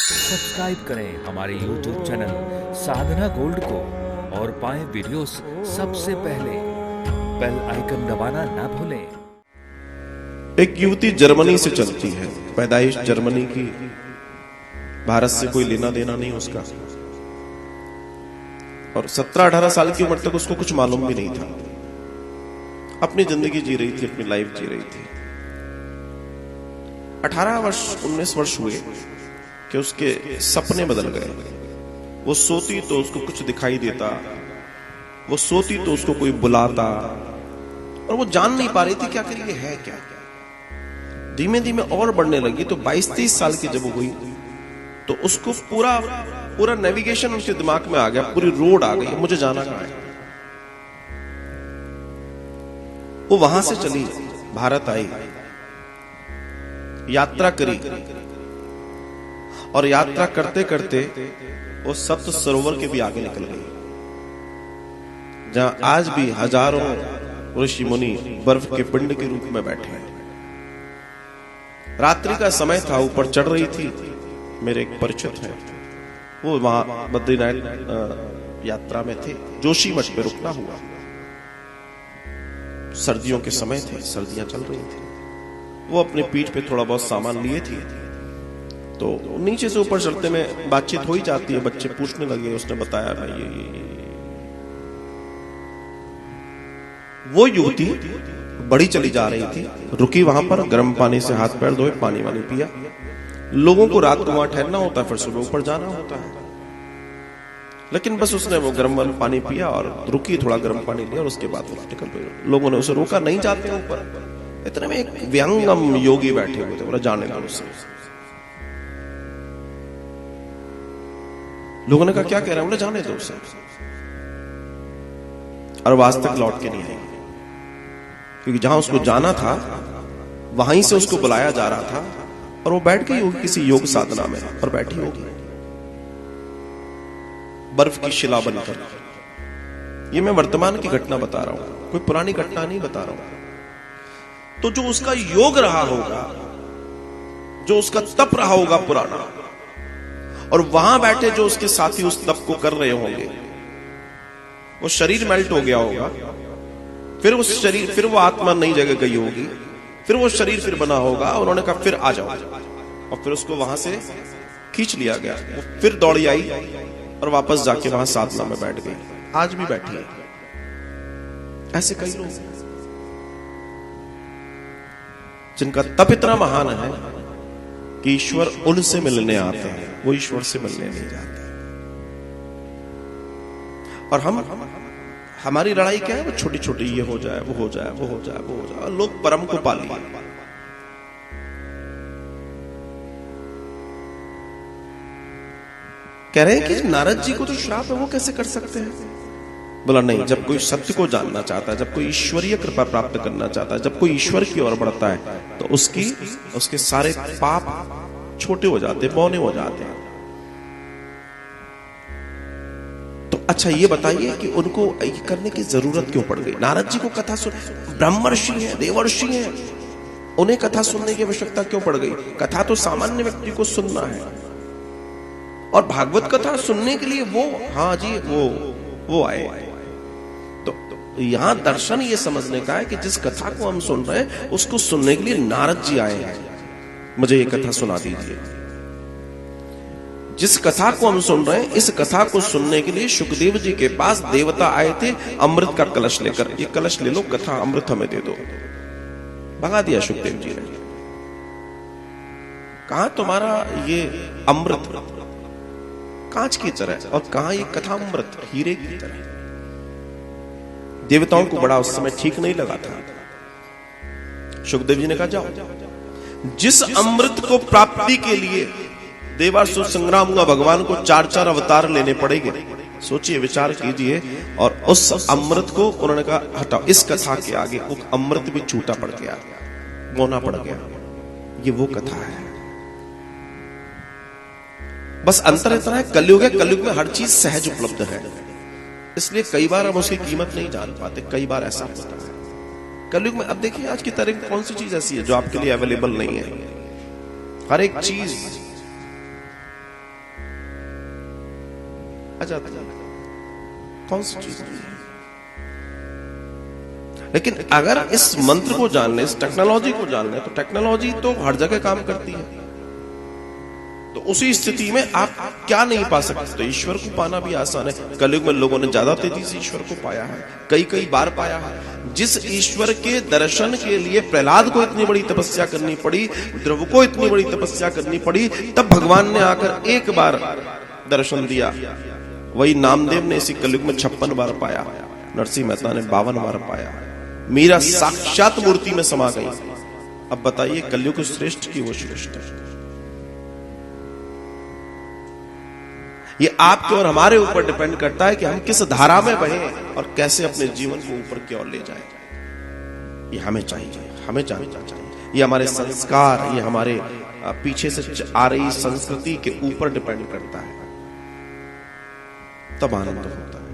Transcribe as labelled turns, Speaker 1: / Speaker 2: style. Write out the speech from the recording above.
Speaker 1: Subscribe करें हमारे YouTube channel साधना gold को और पाएं वीडियोस सबसे पहले। बेल आइकन दबाना ना भूलें।
Speaker 2: एक युवती जर्मनी से चलती है, पैदाइश जर्मनी की, भारत से कोई लेना देना नहीं उसका, और 17-18 साल की उम्र तक उसको कुछ मालूम भी नहीं था। अपनी जिंदगी जी रही थी, अपनी लाइफ जी रही थी। 18 वर्ष 19 वर्ष हुए कि उसके सपने बदल गए। वो सोती तो उसको कुछ दिखाई देता, वो सोती तो उसको कोई बुलाता, और वो जान नहीं पा रही थी कि आखिर ये है क्या। धीमे धीमे और बढ़ने लगी, तो 22-23 साल की जब वो हुई तो उसको पूरा नेविगेशन उसके दिमाग में आ गया, पूरी रोड आ गई, मुझे जाना कहां है। वो वहां से चली, भारत आई, यात्रा करी, और यात्रा करते करते वो सप्त सरोवर के भी आगे निकल गई, जहां आज भी हजारों ऋषि मुनि बर्फ के पिंड के रूप में बैठे हैं। रात्रि का समय था, ऊपर चढ़ रही थी। मेरे एक परिचित हैं, वो वहां बद्रीनाथ यात्रा में थे, जोशी मठ पे रुकना हुआ। सर्दियों के समय थे, सर्दियां चल रही थी। वो अपने पीठ पे थोड़ा बहुत सामान लिए थे, तो नीचे से ऊपर चढ़ते में बातचीत हो ही जाती है। बच्चे पूछने लगे, उसने बताया भाई ये। वो युवती बड़ी चली जा रही थी, रुकी वहां पर, गर्म पानी से हाथ पैर धोए, पानी वानी पिया। लोगों को रात को वहां ठहरना होता है, फिर सुबह ऊपर जाना होता है, लेकिन बस उसने वो गर्म वाला पानी पिया और रुकी, थोड़ा गर्म पानी लिया, और उसके बाद वो निकल गई। लोगों ने उसे रोका, नहीं जाते ऊपर। इतने में एक व्यंगम योगी बैठे हुए थे, बोला जाने दो उससे। लोगों ने कहा क्या कह रहा है, बोले जाने दो उसे। और वास्तव तक लौट के नहीं आई, क्योंकि जहां उसको जाना था वहीं से उसको बुलाया जा रहा था, और वो बैठ गई होगी किसी योग साधना में, और बैठी होगी बर्फ की शिला बनकर। ये मैं वर्तमान की घटना बता रहा हूं, कोई पुरानी घटना नहीं बता रहा हूं। तो जो उसका योग रहा होगा, जो उसका तप रहा होगा पुराना, और वहां बैठे जो उसके साथी उस तप को कर रहे होंगे, वो शरीर मेल्ट हो गया होगा, फिर वो आत्मा नई जगह गई होगी, फिर वो शरीर फिर बना होगा, उन्होंने कहा फिर आ जाओ, और फिर उसको वहां से खींच लिया गया। वो फिर दौड़ी आई और वापस जाके वहां साधना में बैठ गई। आज भी बैठी है। ऐसे कई लोग जिनका तप इतना महान है कि ईश्वर उनसे मिलने आते हैं, वो ईश्वर से मिलने नहीं जाते। और हमारी लड़ाई क्या है, वो छोटी छोटी, ये हो जाए, वो हो जाए, वो हो जाए, वो हो जाए। लोग परम को पा लिए। कह रहे हैं कि नारद जी को तो श्राप है, वो कैसे कर सकते हैं। बोला नहीं, जब कोई सत्य को जानना चाहता है, जब कोई ईश्वरीय कृपा प्राप्त करना चाहता है, जब कोई ईश्वर की ओर बढ़ता है, तो उसके सारे पाप छोटे हो जाते, मौने हो जाते हैं। तो अच्छा ये बताइए कि उनको ये करने की जरूरत क्यों पड़ गई। नारद जी को कथा सुन, ब्रह्मर्षि हैं, देवर्षि हैं, उन्हें कथा सुनने की आवश्यकता क्यों पड़ गई। कथा तो सामान्य व्यक्ति को सुनना है, और भागवत कथा सुनने के लिए वो, हाँ जी, वो आए। तो यहां दर्शन ये समझने का है कि जिस कथा को हम सुन रहे हैं उसको सुनने के लिए नारद जी आए हैं, मुझे ये कथा सुना दीजिए। जिस कथा को हम सुन रहे हैं, इस कथा को सुनने के लिए सुखदेव जी के पास देवता आए थे अमृत का कलश लेकर। ये कलश ले लो, कथा अमृत हमें दे दो। भगा दिया सुखदेव जी ने। कहां तुम्हारा ये अमृत कांच की तरह, और कहां ये कथा अमृत हीरे की तरह। देवताओं को बड़ा उस समय ठीक नहीं लगा था। सुखदेव जी ने कहा जाओ, जिस अमृत को प्राप्ति के लिए देवासुर संग्राम हुआ, भगवान को 4-4 अवतार लेने पड़ेंगे। सोचिए, विचार कीजिए। और उस अमृत को उन्होंने कहा हटाओ, इस कथा के आगे वो अमृत भी छूटा पड़ गया, मौना पड़ गया। ये वो कथा है। बस अंतर इतना है, कलयुग है, कलयुग में हर चीज सहज उपलब्ध है, इसलिए कई बार हम उसकी कीमत नहीं जान पाते। कई बार ऐसा होता है कलयुग में। अब देखिए, आज की तारीख कौन सी चीज ऐसी है जो आपके लिए अवेलेबल नहीं है। हर एक चीज आ जाती है। कौन सी चीज है? लेकिन अगर इस मंत्र को जान ले, इस टेक्नोलॉजी को जान ले, तो टेक्नोलॉजी तो हर जगह काम करती है। तो उसी स्थिति में आप क्या नहीं पा सकते? तो ईश्वर को पाना भी आसान है। कलयुग में लोगों ने ज्यादा तेजी से ईश्वर को पाया है, कई बार पाया है। जिस ईश्वर के दर्शन के लिए प्रहलाद को इतनी बड़ी तपस्या करनी पड़ी, ध्रुव को इतनी बड़ी तपस्या करनी पड़ी, तब भगवान ने आकर एक बार दर्शन दिया। वही नामदेव ने इसी कलयुग में 56 बार पाया, नरसिंह मेहता ने 52 बार पाया, मीरा साक्षात मूर्ति में समा गई। अब बताइए, कलयुग श्रेष्ठ की वो श्रेष्ठ है। ये आपके और हमारे ऊपर डिपेंड करता है कि हम किस धारा में बहें और कैसे अपने जीवन को ऊपर की ओर ले जाएं। ये हमें चाहिए, हमें जानना चाहिए। ये हमारे संस्कार, ये हमारे पीछे से आ रही संस्कृति के ऊपर डिपेंड करता है, तब आनंद होता है।